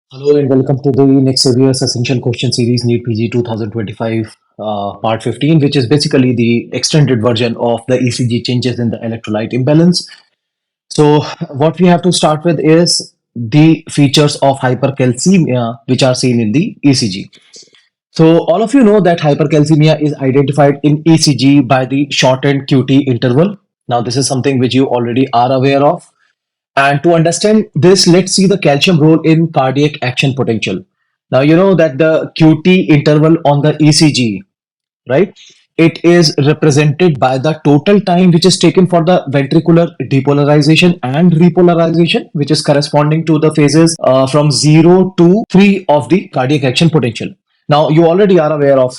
Hello and welcome to the next Savier's Essential Question Series NEET PG 2025 Part 15, which is basically the extended version of the ECG changes in the electrolyte imbalance. So, what we have to start with is the features of hypercalcemia, which are seen in the ECG. So, all of you know that hypercalcemia is identified in ECG by the shortened QT interval. Now, this is something which you already are aware of. And to understand this, let's see the calcium role in cardiac action potential. Now, you know that the QT interval on the ECG, right? It is represented by the total time which is taken for the ventricular depolarization and repolarization, which is corresponding to the phases from 0 to 3 of the cardiac action potential. Now, you already are aware of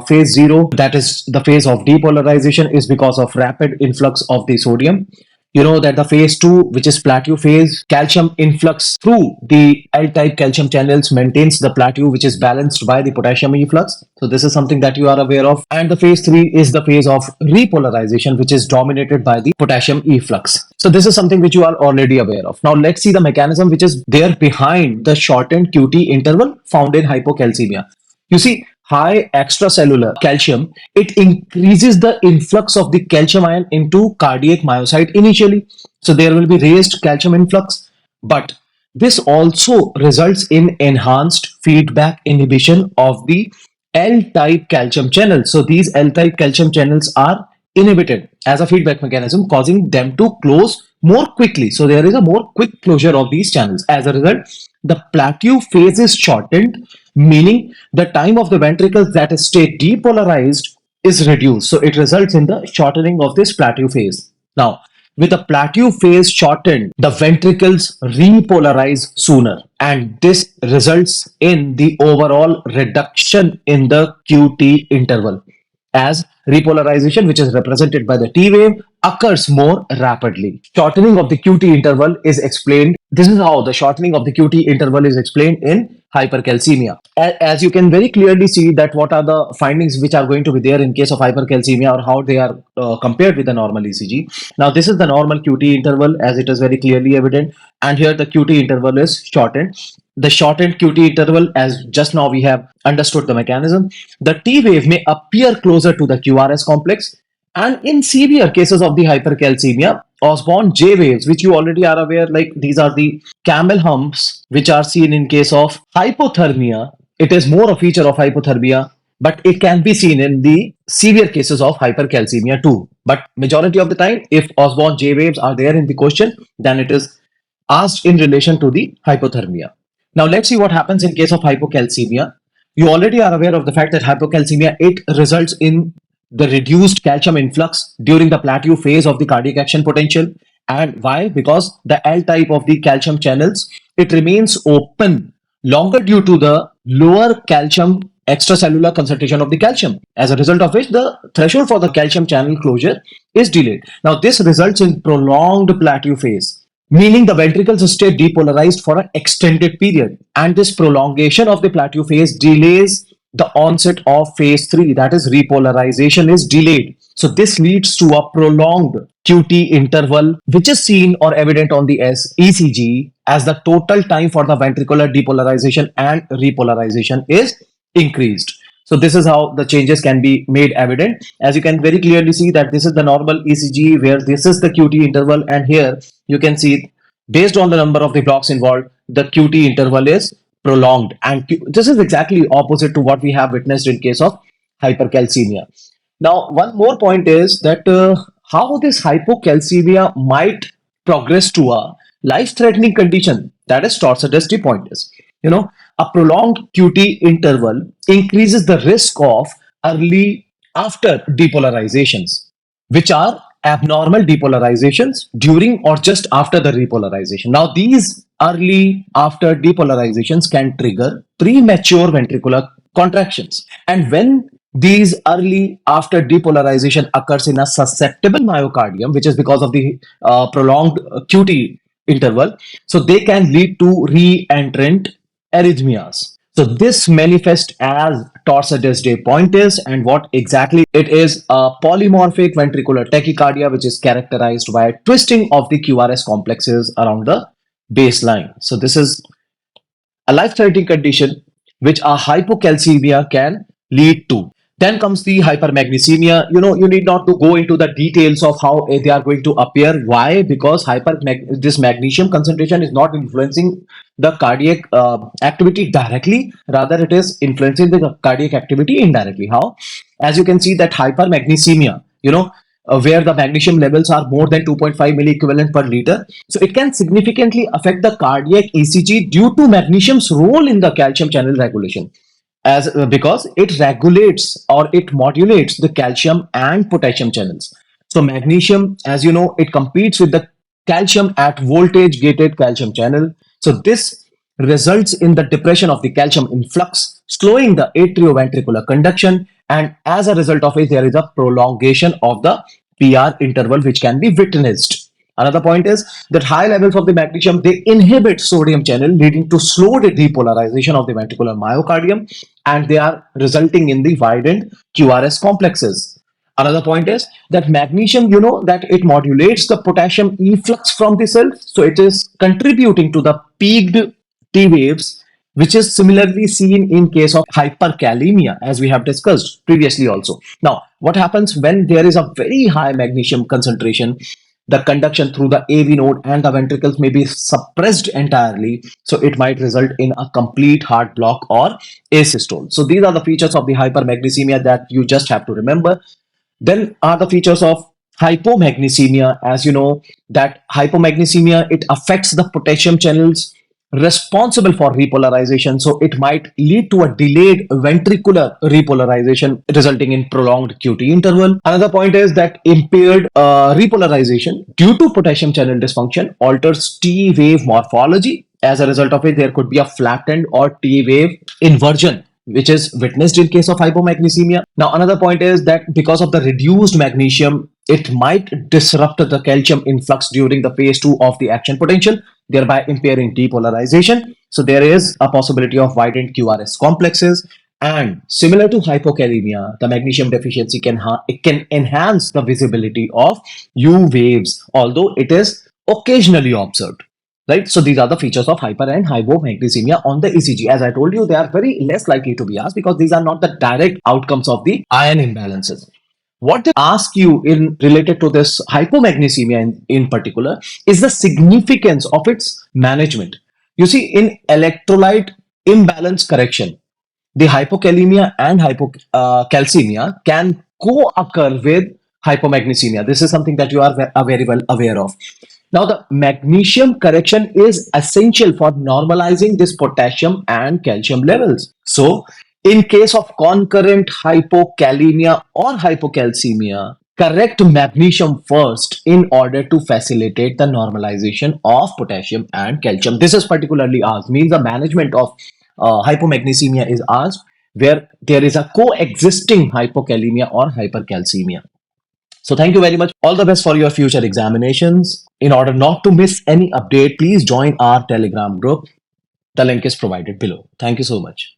phase 0, that is the phase of depolarization, is because of rapid influx of the sodium. You know that the phase 2, which is plateau phase, calcium influx through the L-type calcium channels maintains the plateau, which is balanced by the potassium efflux. So this is something that you are aware of. And the phase 3 is the phase of repolarization, which is dominated by the potassium efflux. So this is something which you are already aware of. Now let's see the mechanism which is there behind the shortened QT interval found in hypocalcemia. You see, high extracellular calcium, it increases the influx of the calcium ion into cardiac myocyte initially. So there will be raised calcium influx, but this also results in enhanced feedback inhibition of the L-type calcium channels. So these L-type calcium channels are inhibited as a feedback mechanism, causing them to close more quickly. So there is a more quick closure of these channels. As a result, the plateau phase is shortened, meaning the time of the ventricles that stay depolarized is reduced. So it results in the shortening of this plateau phase. Now, with the plateau phase shortened, the ventricles repolarize sooner, and this results in the overall reduction in the QT interval, as repolarization, which is represented by the T wave, occurs more rapidly. Shortening of the QT interval is explained. This is how the shortening of the QT interval is explained in hypercalcemia. As you can very clearly see that what are the findings which are going to be there in case of hypercalcemia, or how they are compared with the normal ECG. Now this is the normal QT interval, as it is very clearly evident, and here the QT interval is shortened. The shortened QT interval, as just now we have understood the mechanism, the T wave may appear closer to the QRS complex, and in severe cases of the hypercalcemia, Osborne J waves, which you already are aware, like these are the camel humps, which are seen in case of hypothermia. It is more a feature of hypothermia, but it can be seen in the severe cases of hypercalcemia too. But majority of the time, if Osborne J waves are there in the question, then it is asked in relation to the hypothermia. Now let's see what happens in case of hypocalcemia. You already are aware of the fact that hypocalcemia, it results in the reduced calcium influx during the plateau phase of the cardiac action potential. And why? Because the L type of the calcium channels, it remains open longer due to the lower calcium extracellular concentration of the calcium, as a result of which the threshold for the calcium channel closure is delayed. Now this results in prolonged plateau phase, meaning the ventricles stay depolarized for an extended period, and this prolongation of the plateau phase delays the onset of phase 3, that is repolarization is delayed. So this leads to a prolonged QT interval, which is seen or evident on the ECG as the total time for the ventricular depolarization and repolarization is increased. So this is how the changes can be made evident. As you can very clearly see that this is the normal ECG, where this is the QT interval, and here you can see, based on the number of the blocks involved, the QT interval is prolonged, and this is exactly opposite to what we have witnessed in case of hypercalcemia. Now one more point is that how this hypocalcemia might progress to a life-threatening condition, that is torsion pointus. You know, a prolonged QT interval increases the risk of early after depolarizations, which are abnormal depolarizations during or just after the repolarization. Now, these early after depolarizations can trigger premature ventricular contractions. And when these early after depolarization occurs in a susceptible myocardium, which is because of the prolonged QT interval, so they can lead to re-entrant arrhythmias. So this manifests as torsades de pointes, and what exactly it is, a polymorphic ventricular tachycardia, which is characterized by twisting of the QRS complexes around the baseline. So this is a life-threatening condition which a hypocalcemia can lead to. Then comes the hypermagnesemia. You need not to go into the details of how they are going to appear. Why? Because this magnesium concentration is not influencing the cardiac activity directly. Rather, it is influencing the cardiac activity indirectly. How? As you can see that hypermagnesemia, where the magnesium levels are more than 2.5 milliequivalent per liter. So it can significantly affect the cardiac ECG due to magnesium's role in the calcium channel regulation, as because it regulates or it modulates the calcium and potassium channels. So magnesium, as you know, it competes with the calcium at voltage gated calcium channel. So this results in the depression of the calcium influx, slowing the atrioventricular conduction, and as a result of it, there is a prolongation of the PR interval which can be witnessed. Another point is that high levels of the magnesium, they inhibit sodium channel, leading to slowed depolarization of the ventricular myocardium, and they are resulting in the widened QRS complexes. Another point is that magnesium, that it modulates the potassium efflux from the cells, so it is contributing to the peaked T waves, which is similarly seen in case of hyperkalemia, as we have discussed previously also. Now, what happens when there is a very high magnesium concentration? The conduction through the AV node and the ventricles may be suppressed entirely, so it might result in a complete heart block or asystole. So these are the features of the hypermagnesemia that you just have to remember. Then are the features of hypomagnesemia. As you know, that hypomagnesemia, it affects the potassium channels responsible for repolarization, so it might lead to a delayed ventricular repolarization resulting in prolonged QT interval. Another point is that impaired repolarization due to potassium channel dysfunction alters T wave morphology. As a result of it, there could be a flattened or T wave inversion, which is witnessed in case of hypomagnesemia. Now, another point is that because of the reduced magnesium, it might disrupt the calcium influx during the phase 2 of the action potential, thereby impairing depolarization. So there is a possibility of widened QRS complexes. And similar to hypokalemia, the magnesium deficiency it can enhance the visibility of U waves, although it is occasionally observed. Right, so these are the features of hyper and hypomagnesemia on the ECG. As I told you, they are very less likely to be asked because these are not the direct outcomes of the ion imbalances. What they ask you in related to this hypomagnesemia in particular is the significance of its management. You see, in electrolyte imbalance correction, the hypokalemia and hypocalcemia can co-occur with hypomagnesemia. This is something that you are very well aware of. Now, the magnesium correction is essential for normalizing this potassium and calcium levels. So, in case of concurrent hypokalemia or hypocalcemia, correct magnesium first in order to facilitate the normalization of potassium and calcium. This is particularly asked, means the management of hypomagnesemia is asked where there is a coexisting hypokalemia or hypercalcemia. So thank you very much. All the best for your future examinations. In order not to miss any update, please join our Telegram group. The link is provided below. Thank you so much.